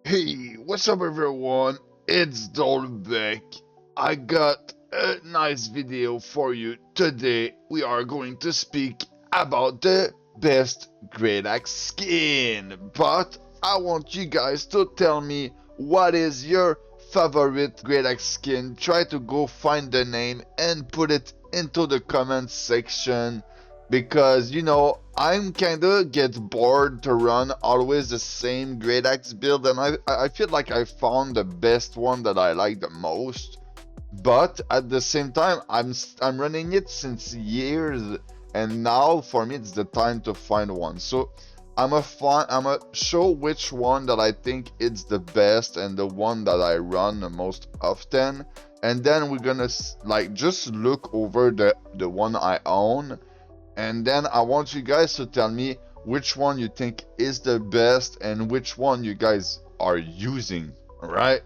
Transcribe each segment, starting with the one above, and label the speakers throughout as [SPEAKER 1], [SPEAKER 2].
[SPEAKER 1] Hey, what's up everyone? It's Dolbeck. I got a nice video for you. Today we are going to speak about the best Great Axe skin. But I want you guys to tell me what is your favorite Great Axe skin. Try to go find the name and put it into the comment section because I'm kinda get bored to run always the same Great Axe build, and I feel like I found the best one that I like the most. But at the same time, I'm running it since years, and now for me it's the time to find one. So I'm a show which one that I think it's the best and the one that I run the most often, and then we're gonna like just look over the one I own, and then I want you guys to tell me which one you think is the best and which one you guys are using, alright?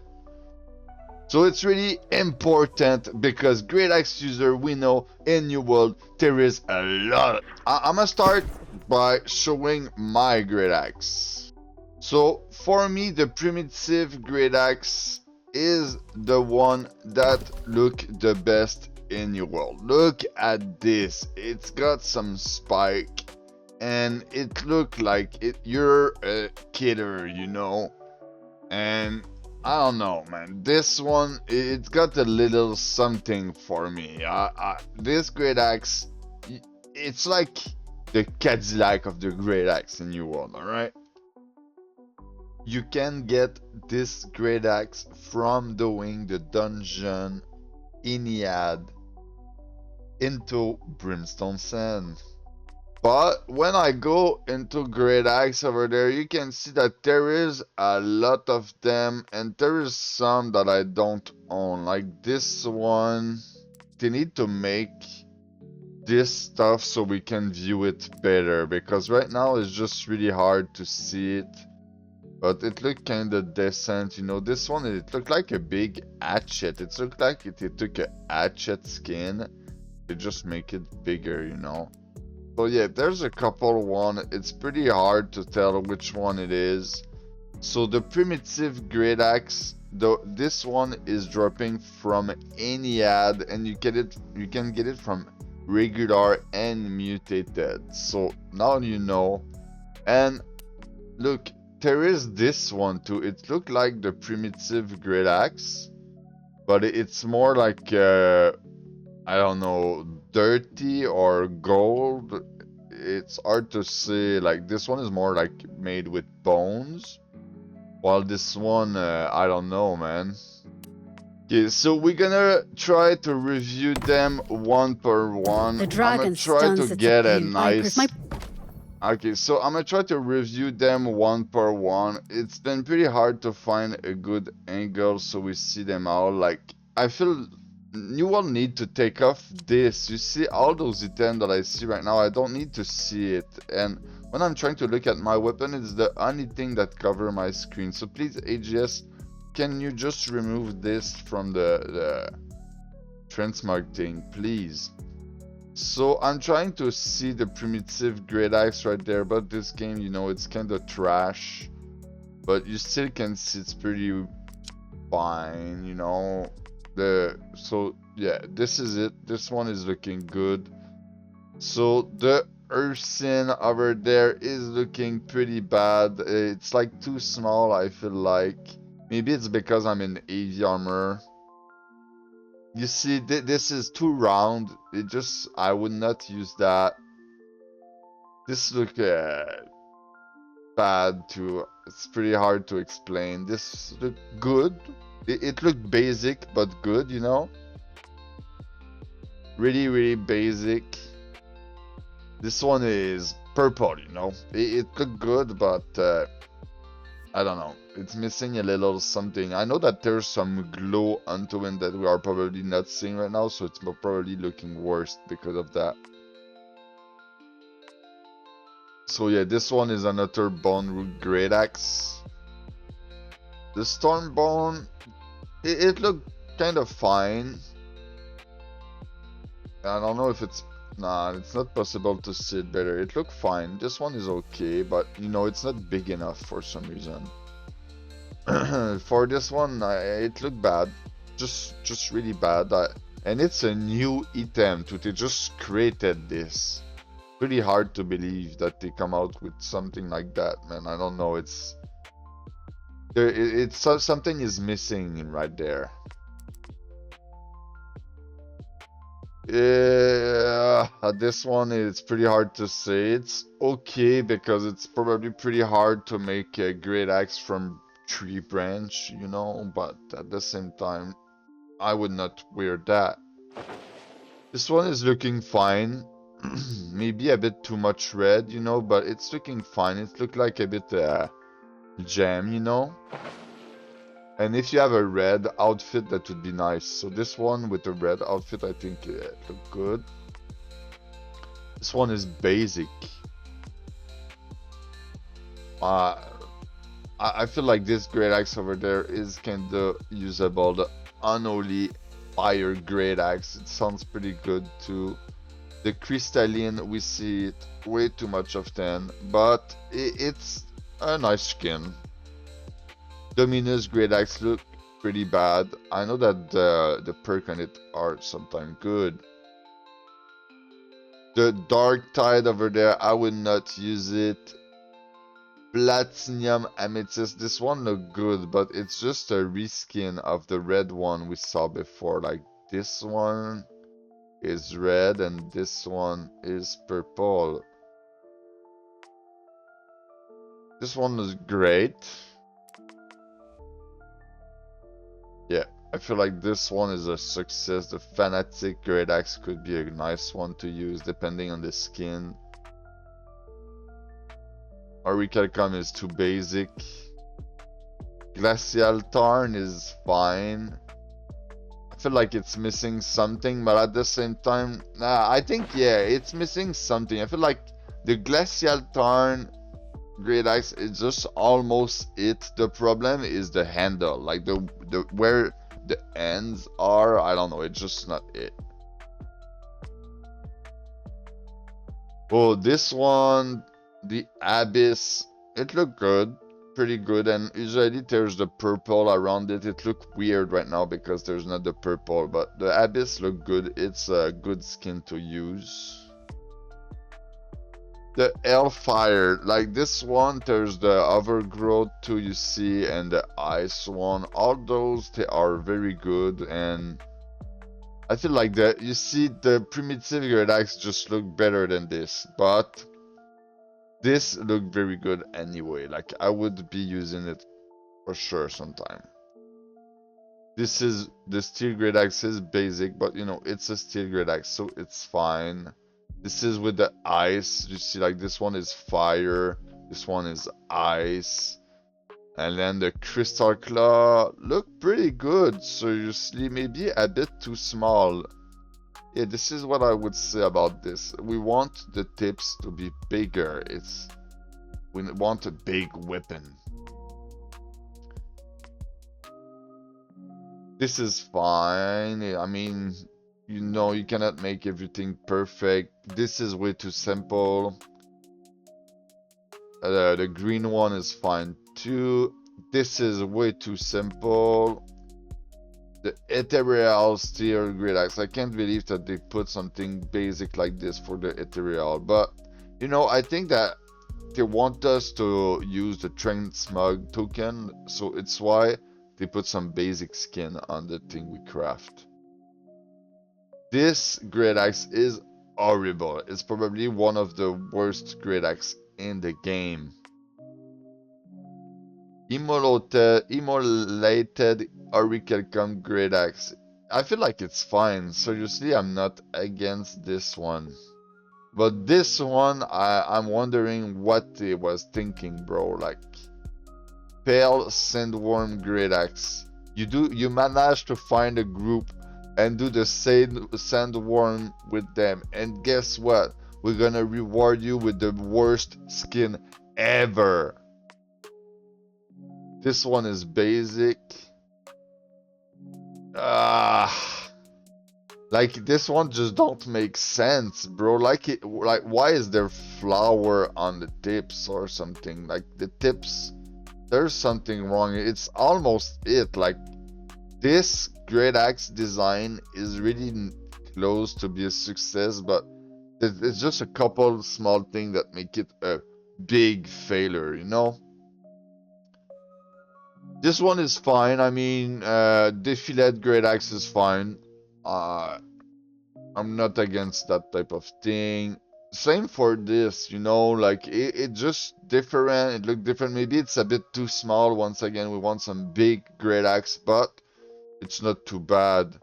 [SPEAKER 1] So it's really important because Great Axe user, we know in New World there is a lot. I'm gonna start by showing my Great Axe. So for me, the primitive Great Axe is the one that look the best in your world. Look at this. It's got some spike and it look like you're a kidder, and I don't know, man. This one, it's got a little something for me. This Great Axe, it's like the Cadillac of the Great Axe in New World, alright? You can get this Great Axe from doing the dungeon Iliad into Brimstone Sand. But when I go into Great Axe over there, you can see that there is a lot of them, and there is some that I don't own. Like this one, they need to make this stuff so we can view it better, because right now it's just really hard to see it. But it looked kinda decent, this one, it looked like a big hatchet. It looked like it took a hatchet skin, they just make it bigger. So yeah, there's a couple one. It's pretty hard to tell which one it is. So the primitive Great Axe, this one is dropping from any ad, and you can get it from regular and mutated. So now you know. And look, there is this one too. It looked like the primitive Great Axe, but it's more like I don't know, dirty or gold. It's hard to say. Like this one is more like made with bones, while this one, I don't know, man. Okay, so we're gonna try to review them one per one.
[SPEAKER 2] The
[SPEAKER 1] I'm gonna
[SPEAKER 2] dragon
[SPEAKER 1] try to
[SPEAKER 2] stuns its
[SPEAKER 1] get a
[SPEAKER 2] opponent vipers.
[SPEAKER 1] nice. Okay, so I'm gonna try to review them one per one. It's been pretty hard to find a good angle so we see them all. Like, I feel you will need to take off this. You see all those items that I see right now, I don't need to see it. And when I'm trying to look at my weapon, it's the only thing that cover my screen. So please, AGS, can you just remove this from the Transmog thing, please? So I'm trying to see the primitive Great Axe right there, but this game, it's kind of trash. But you still can see it's pretty fine, So yeah, this is it. This one is looking good. So the Ursin over there is looking pretty bad. It's like too small, I feel like. Maybe it's because I'm in heavy armor. You see, this is too round. I would not use that. This look bad too. It's pretty hard to explain. This look good. It looked basic, but good, Really, really basic. This one is purple, It looked good, but I don't know. It's missing a little something. I know that there's some glow onto it that we are probably not seeing right now, so it's probably looking worse because of that. So yeah, this one is another Bone Root Great Axe. The Stormborn, it looked kind of fine. I don't know if it's Nah, it's not possible to see it better. It looked fine. This one is okay, but you know, it's not big enough for some reason. For this one, it looked bad. Just really bad. And it's a new item too. They just created this. Pretty hard to believe that they come out with something like that, man. I don't know. It's there. It's something is missing right there. Yeah, this one is pretty hard to say. It's okay because it's probably pretty hard to make a great axe from tree branch, you know, but at the same time, I would not wear that. This one is looking fine. Maybe a bit too much red, you know, but it's looking fine. It looked like a bit jam, you know. And if you have a red outfit, that would be nice. So this one with the red outfit, I think it looked good. This one is basic. I feel like this great axe over there is kinda usable. The unholy fire great axe, it sounds pretty good too. The crystalline, we see it way too much often, but it's a nice skin. Dominus great axe look pretty bad. I know that the perk on it are sometimes good. The dark tide over there, I would not use it. Platinum Amethyst, this one look good, but it's just a reskin of the red one we saw before. Like this one is red and this one is purple. This one is great. Yeah, I feel like this one is a success. The Fanatic Great Axe could be a nice one to use depending on the skin. Auricalcom is too basic. Glacial Tarn is fine. I feel like it's missing something, but at the same time, nah, I think, yeah, it's missing something. I feel like the Glacial Tarn Great Axe is just almost it. The problem is the handle, like the where the ends are. I don't know, it's just not it. Oh, this one, the Abyss, it looked good, pretty good, and usually there's the purple around it. It looked weird right now because there's not the purple, but the Abyss looked good. It's a good skin to use. The Hellfire, like this one, there's the Overgrowth too, you see, and the Ice one. All those, they are very good, and I feel like that, you see, the Primitive Great Axe just look better than this, but this looked very good anyway. Like, I would be using it for sure sometime. This is, the Steel Great Axe is basic, but you know, it's a Steel Great Axe, so it's fine. This is with the ice. You see, like this one is fire. This one is ice. And then the Crystal Claw look pretty good. Seriously, maybe a bit too small. Yeah, this is what I would say about this. We want the tips to be bigger. We want a big weapon. This is fine. I mean, you know, you cannot make everything perfect. This is way too simple. The green one is fine too. This is way too simple. The Ethereal Steel Great Axe. I can't believe that they put something basic like this for the Ethereal. But, you know, I think that they want us to use the Transmog token. So it's why they put some basic skin on the thing we craft. This Great Axe is horrible. It's probably one of the worst Great Axe in the game. Immolated Auricalcom Great Axe. I feel like it's fine. Seriously, I'm not against this one. But this one, I'm wondering what they was thinking, bro. Like, Pale Sandworm Great Axe. You managed to find a group and do the sandworm with them, and guess what? We're gonna reward you with the worst skin ever. This one is basic. Like this one just don't make sense, bro. Like why is there flour on the tips or something? Like the tips, there's something wrong. It's almost it. Like this great axe design is really close to be a success, but it's just a couple small things that make it a big failure, you know? This one is fine. I mean, defiled great axe is fine. Uh, I'm not against that type of thing. Same for this, you know, like it just different. It look different. Maybe it's a bit too small. Once again, we want some big great axe, but it's not too bad.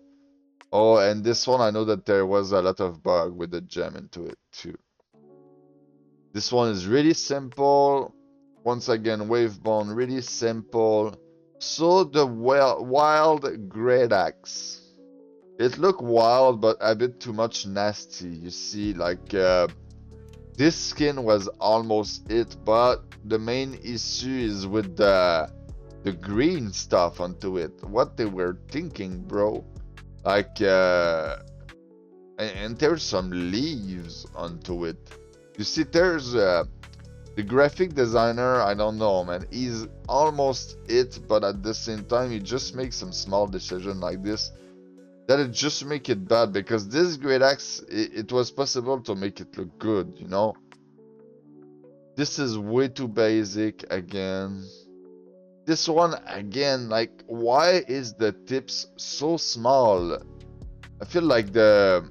[SPEAKER 1] Oh, and this one, I know that there was a lot of bug with the gem into it too. This one is really simple. Once again, wave bone, really simple. So the wild great axe. It look wild, but a bit too much nasty. You see, like this skin was almost it, but the main issue is with the green stuff onto it. What they were thinking, bro. Like and there's some leaves onto it. You see, there's the graphic designer. I don't know, man. He's almost it, but at the same time, he just makes some small decision like this that it just make it bad, because this great axe, it was possible to make it look good, you know. This is way too basic again. This one again, like, why is the tips so small? I feel like the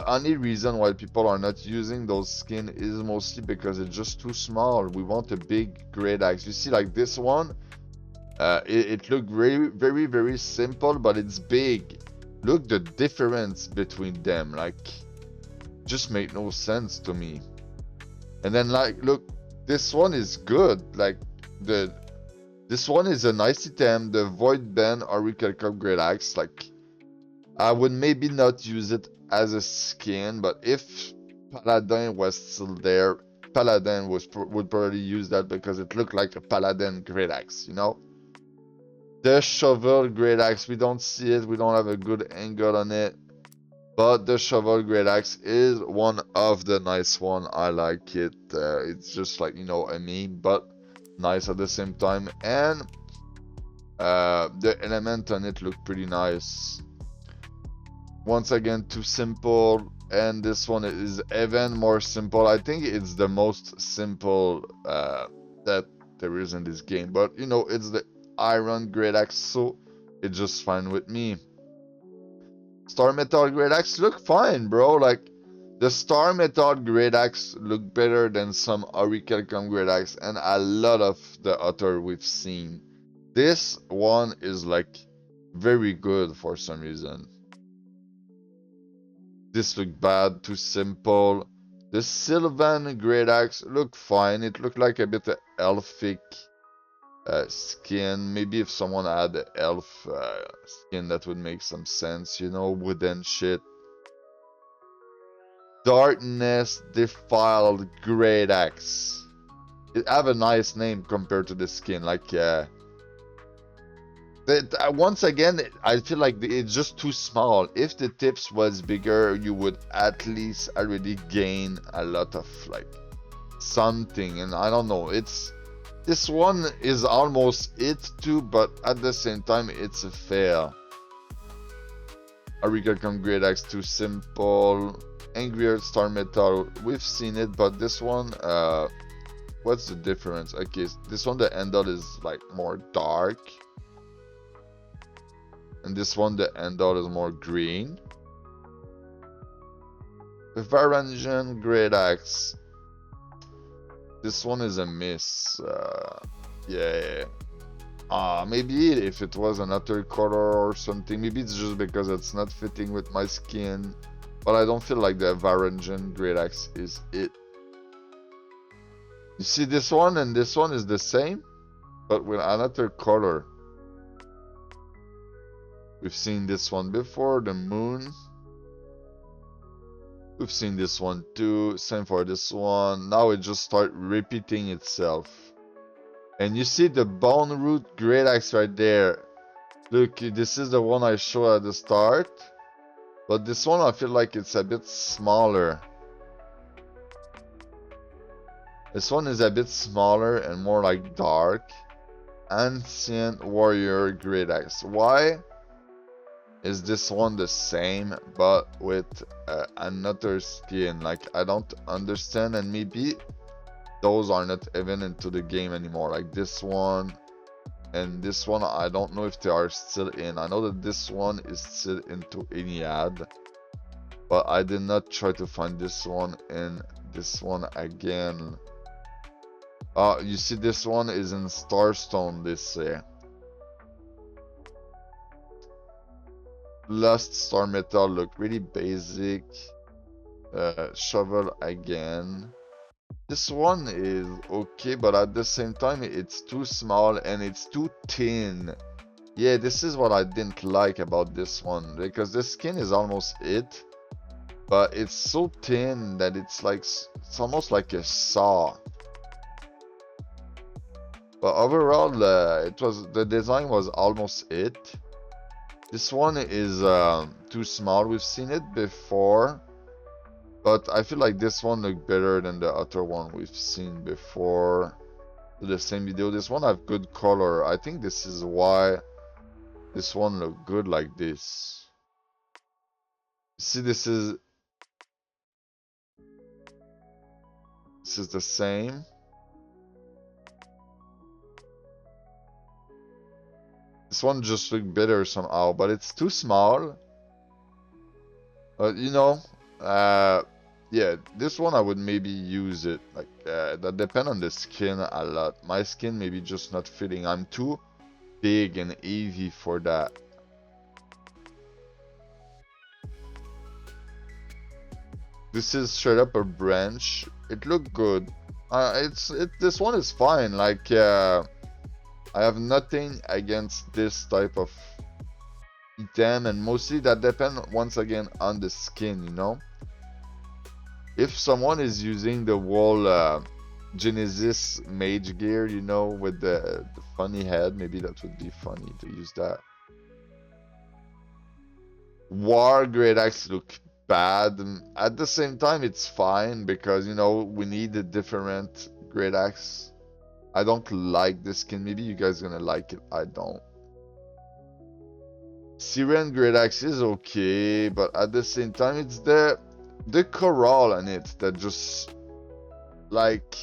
[SPEAKER 1] only reason why people are not using those skins is mostly because it's just too small. We want a big great axe. You see, like this one, it looked very, very simple, but it's big. Look the difference between them. Like, just make no sense to me. And then, like, look, this one is good. Like, this one is a nice item. The Void Band Oracle Cup Great Axe. Like, I would maybe not use it as a skin, but if Paladin was still there, Paladin would probably use that because it looked like a Paladin Great Axe, you know? The Shovel Great Axe, we don't see it, we don't have a good angle on it, but the Shovel Great Axe is one of the nice one. I like it. It's just like, you know, a meme, but nice at the same time, and the element on it look pretty nice. Once again, too simple, and this one is even more simple. I think it's the most simple that there is in this game, but you know, it's the Iron Great Axe, so it's just fine with me. Star Metal Great Axe look fine, bro. Like, the Star Metal Great Axe look better than some Auricalcom Great Axe and a lot of the other we've seen. This one is like very good for some reason. This look bad, too simple. The Sylvan Great Axe look fine. It looked like a bit of elfic skin. Maybe if someone had the elf skin, that would make some sense, you know, wooden shit. Darkness Defiled Great Axe. It have a nice name compared to the skin, like once again, I feel like it's just too small. If the tips was bigger, you would at least already gain a lot of like something, and I don't know, this one is almost it too, but at the same time it's a fail. Auricalcom Great Axe, too simple. Angrier Star Metal, we've seen it, but this one, what's the difference? Okay, this one, the handle is like more dark, and this one, the handle is more green. The Varangian Great Axe, this one is a miss. Yeah. Maybe if it was another color or something, maybe it's just because it's not fitting with my skin, but I don't feel like the Varangian Great Axe is it. You see, this one and this one is the same, but with another color. We've seen this one before, the moon. We've seen this one too, same for this one. Now it just starts repeating itself. And you see the Bone Root Great Axe right there. Look, this is the one I showed at the start. But this one, I feel like it's a bit smaller. This one is a bit smaller and more like dark. Ancient Warrior Great Axe. Why is this one the same but with another skin? Like, I don't understand, and maybe those are not even into the game anymore. Like this one and this one, I don't know if they are still in. I know that this one is still into Iliad, but I did not try to find this one in this one again. You see, this one is in Starstone, they say. Lost Star Metal look really basic. Shovel again. This one is okay, but at the same time, it's too small and it's too thin. Yeah, this is what I didn't like about this one, because the skin is almost it, but it's so thin that it's like, it's almost like a saw. But overall, the design was almost it. This one is too small. We've seen it before, but I feel like this one looked better than the other one we've seen before. The same video. This one have good color. I think this is why this one looked good like this. See, this is the same. This one just looked better somehow, but it's too small. But you know, yeah, this one I would maybe use it. Like that depend on the skin a lot. My skin maybe just not fitting. I'm too big and heavy for that. This is straight up a branch. It looked good. This one is fine. Like I have nothing against this type of item, and mostly that depends once again on the skin, you know. If someone is using the whole Genesis mage gear, you know, with the funny head, maybe that would be funny to use that. War Great Axe look bad. At the same time, it's fine because, you know, we need a different Great Axe. I don't like this skin. Maybe you guys are gonna like it. I don't. Syrian Great Axe is okay, but at the same time, it's the coral on it that just, like,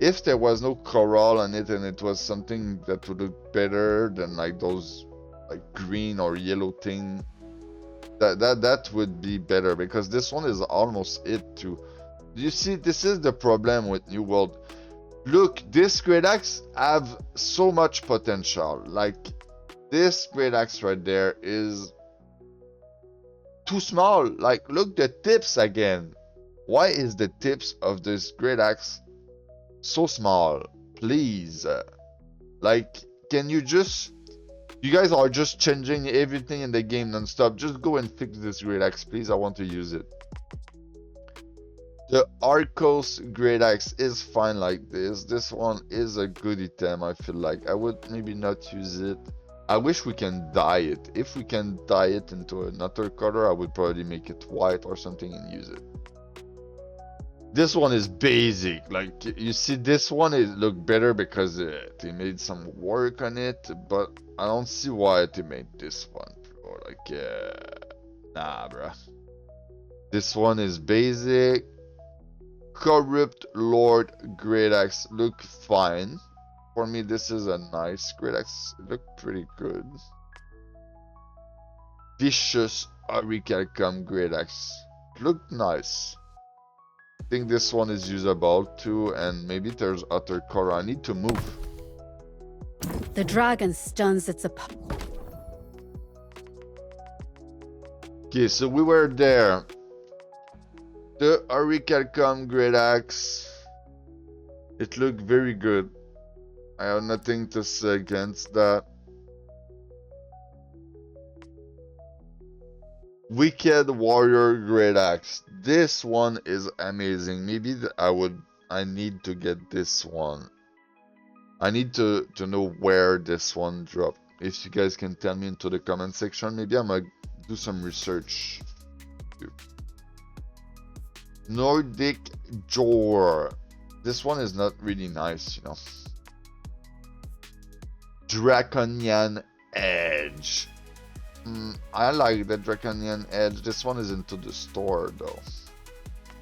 [SPEAKER 1] if there was no coral on it and it was something that would look better than like those like green or yellow thing, that would be better, because this one is almost it too. You see, this is the problem with New World. Look, this Great Axe have so much potential. Like, this Great Axe right there is too small. Like, look, the tips again. Why is the tips of this Great Axe so small? Please. Like, can you just... You guys are just changing everything in the game non-stop. Just go and fix this Great Axe, please. I want to use it. The Arcos Great Axe is fine like this. This one is a good item, I feel like. I would maybe not use it. I wish we can dye it. If we can dye it into another color, I would probably make it white or something and use it. This one is basic. Like, you see, this one is look better because they made some work on it, but I don't see why they made this one. Or like, nah, bruh. This one is basic. Corrupt Lord Great Axe look fine. For me, this is a nice Great Axe. It look pretty good. Vicious Auricalcum Great Axe look nice. I think this one is usable too, and maybe there's other color. I need to move.
[SPEAKER 2] The dragon stuns its opponent.
[SPEAKER 1] Okay, so we were there. The Auricalcum Great Axe. It looked very good. I have nothing to say against that. Wicked Warrior Great Axe. This one is amazing. Maybe I need to get this one. I need to know where this one dropped. If you guys can tell me into the comment section, maybe I'm gonna do some research. Nordic Jor. This one is not really nice, you know. Draconian Edge. I like the Draconian Edge. This one is into the store though.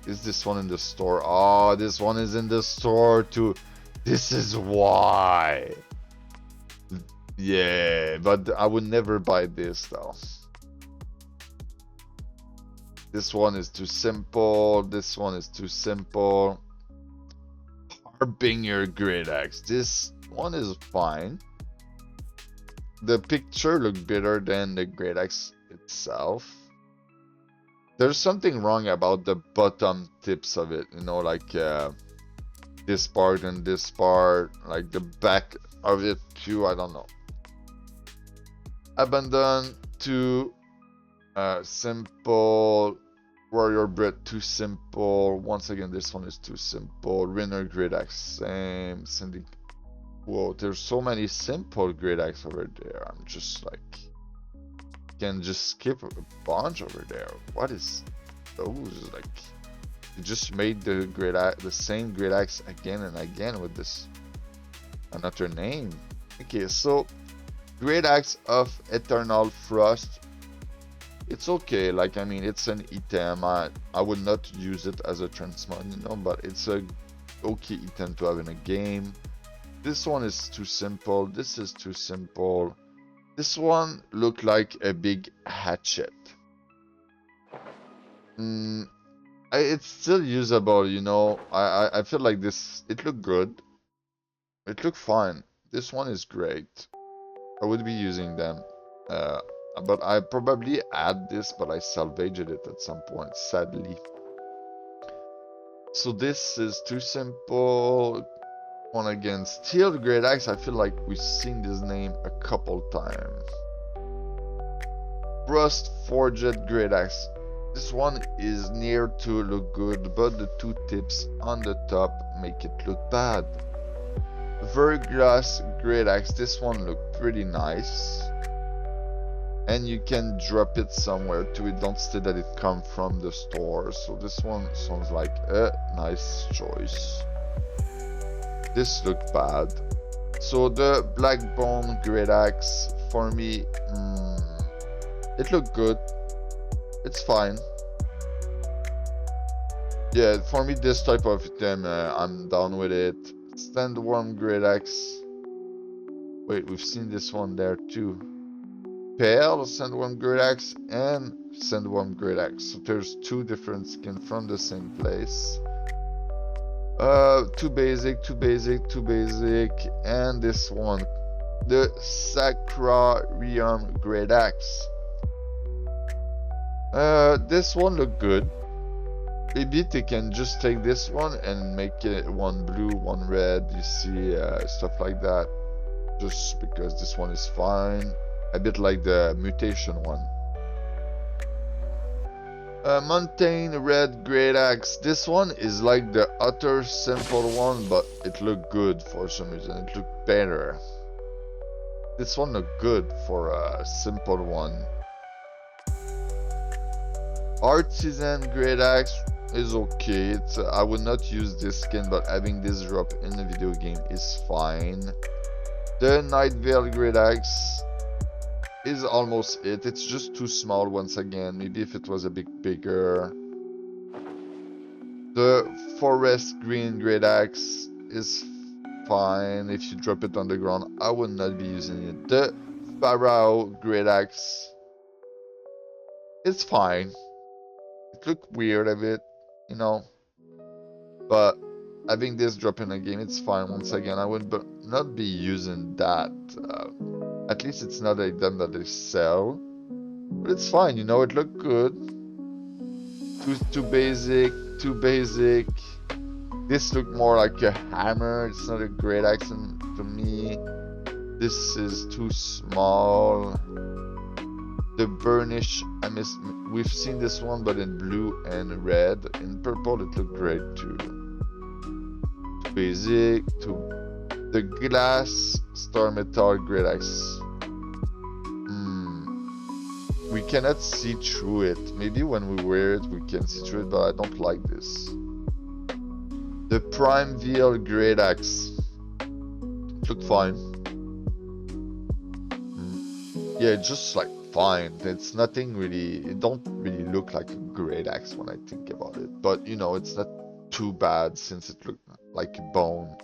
[SPEAKER 1] Is this one in the store? Oh, this one is in the store too. This is why. Yeah, but I would never buy this though. This one is too simple. This one is too simple. Harbinger Great Axe. This one is fine. The picture looks better than the Great Axe itself. There's something wrong about the bottom tips of it, you know, like this part and this part, like the back of it too, I don't know. Abandon to simple. Warrior Bread, too simple. Once again, this one is too simple. Renner Great Axe, same. Cindy. Whoa, there's so many simple Great Axe over there. I'm just like, can just skip a bunch over there. What is those? Like, you just made the Great Axe, the same Great Axe again and again with this another name. Okay, so Great Axe of Eternal Frost. It's okay, like, I mean, it's an item. I would not use it as a transmog, you know, but it's a okay item to have in a game. This one is too simple. This is too simple. This one looked like a big hatchet. It's still usable, you know. I feel like this, it looked good. It looked fine. This one is great. I would be using them. But I probably add this, but I salvaged it at some point, sadly. So this is too simple. One again, Steel Great Axe. I feel like we've seen this name a couple times. Rust Forged Great Axe. This one is near to look good, but the two tips on the top make it look bad. Verglass Great Axe. This one looked pretty nice. And you can drop it somewhere too. It don't say that it come from the store. So this one sounds like a nice choice. This looked bad. So the Blackbone Great Axe, for me, it looked good. It's fine. Yeah, for me, this type of item, I'm down with it. Sandworm Great Axe. Wait, we've seen this one there too. Pale Sandworm Great Axe and Sandworm Great Axe. So there's two different skins from the same place. Too basic, too basic, too basic. And this one, the Sacrarium Great Axe. This one looked good. Maybe they can just take this one and make it one blue, one red. You see, stuff like that. Just because this one is fine. A bit like the mutation one. Mountain Red Great Axe. This one is like the utter simple one, but it looked good for some reason. It looked better. This one looked good for a simple one. Artisan Great Axe is okay. I would not use this skin, but having this drop in the video game is fine. The Night Veil Great Axe is almost it. It's just too small once again. Maybe if it was a bit bigger. The Forest Green Great Axe is fine. If you drop it on the ground, I would not be using it. The Pharaoh Great Axe is fine. It looked weird a bit, you know. But having this drop in a game, it's fine. Once again, I would not be using that. At least it's not an item that they sell. But it's fine, you know, it looked good. Too basic, too basic. This looked more like a hammer. It's not a great axe to me. This is too small. The burnish, we've seen this one, but in blue and red. In purple, it looked great too. Too basic, the glass star metal great axe. we cannot see through it. Maybe when we wear it, we can see through it, but I don't like this. The Prime VL Great Axe. It looked fine. Yeah, just like fine. It's nothing really, it don't really look like a great axe when I think about it. But you know, it's not too bad since it looked like a bone.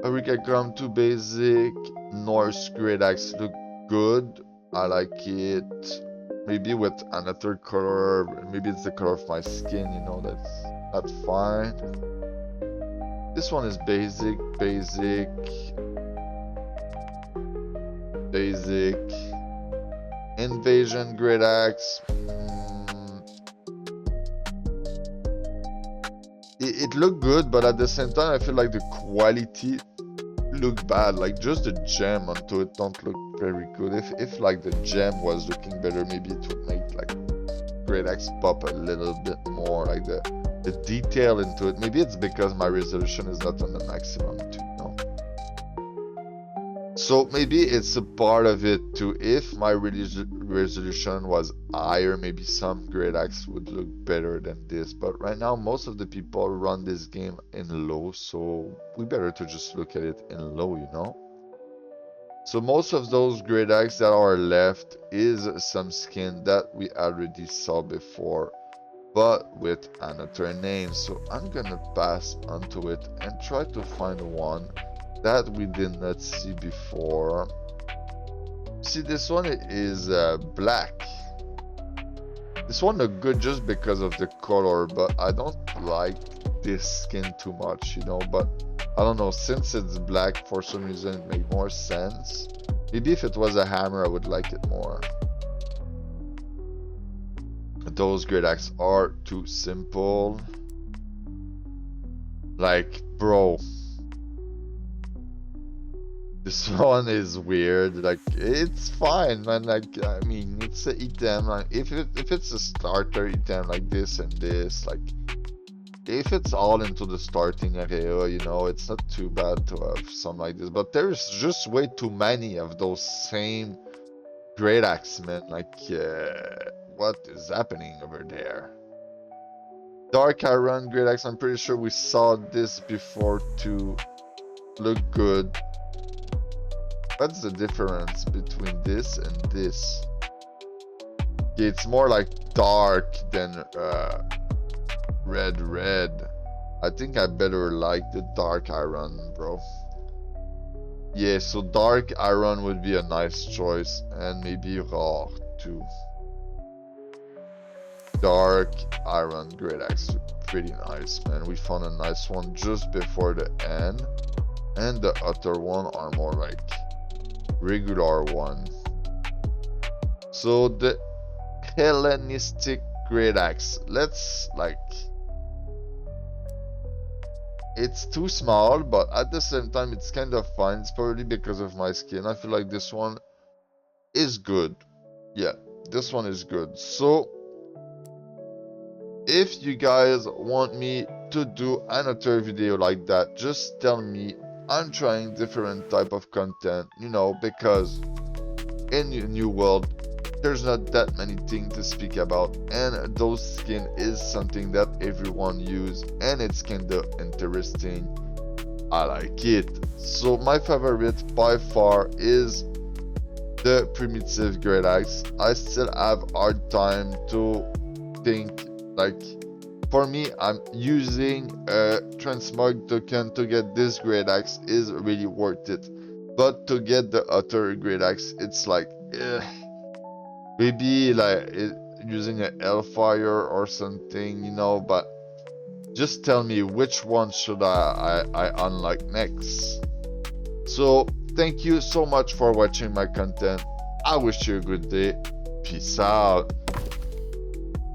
[SPEAKER 1] Aurigagram too basic. Norse great axe look good. I like it. Maybe with another color, maybe it's the color of my skin, you know, that's fine. This one is basic, basic. Basic. Invasion Great Axe. It looked good, but at the same time, I feel like the quality looked bad. Like just the gem onto it don't look very good. If like the gem was looking better, maybe it would make like Great Axe pop a little bit more. Like the detail into it. Maybe it's because my resolution is not on the maximum too. So maybe it's a part of it too. If my resolution was higher, maybe some Great Axe would look better than this. But right now, most of the people run this game in low, so we better to just look at it in low, you know? So most of those Great Axe that are left is some skin that we already saw before, but with another name. So I'm gonna pass onto it and try to find one that we did not see before. See, this one is black. This one look good just because of the color, but I don't like this skin too much, you know. But I don't know, since it's black, for some reason it makes more sense. Maybe if it was a hammer, I would like it more. Those Great Axe are too simple. Like, bro, this one is weird. Like, it's fine, man. Like, I mean, it's an item. Like, if it's a starter item like this and this, like, if it's all into the starting area, you know, it's not too bad to have some like this. But there's just way too many of those same Great Axe, man. Like, what is happening over there? Dark Iron Great Axe. I'm pretty sure we saw this before too. Look good. What's the difference between this and this? Okay, it's more like dark than red. I think I better like the dark iron, bro. Yeah, so dark iron would be a nice choice, and maybe raw too. Dark iron Great Axe, pretty nice, man. We found a nice one just before the end, and the other one are more like regular one. So the Hellenistic Great Axe, let's like, it's too small, but at the same time it's kind of fine. It's probably because of my skin. I feel like this one is good. Yeah, this one is good. So if you guys want me to do another video like that, just tell me. I'm trying different type of content, you know, because in the new world there's not that many things to speak about, and those skin is something that everyone use, and it's kinda interesting. I like it. So my favorite by far is the primitive Great Axe. I still have hard time to think, like, for me, I'm using a Transmog token to get this Great Axe is really worth it. But to get the other Great Axe, it's like, maybe like using a Hellfire or something, you know. But just tell me which one should I unlock next. So thank you so much for watching my content. I wish you a good day. Peace out.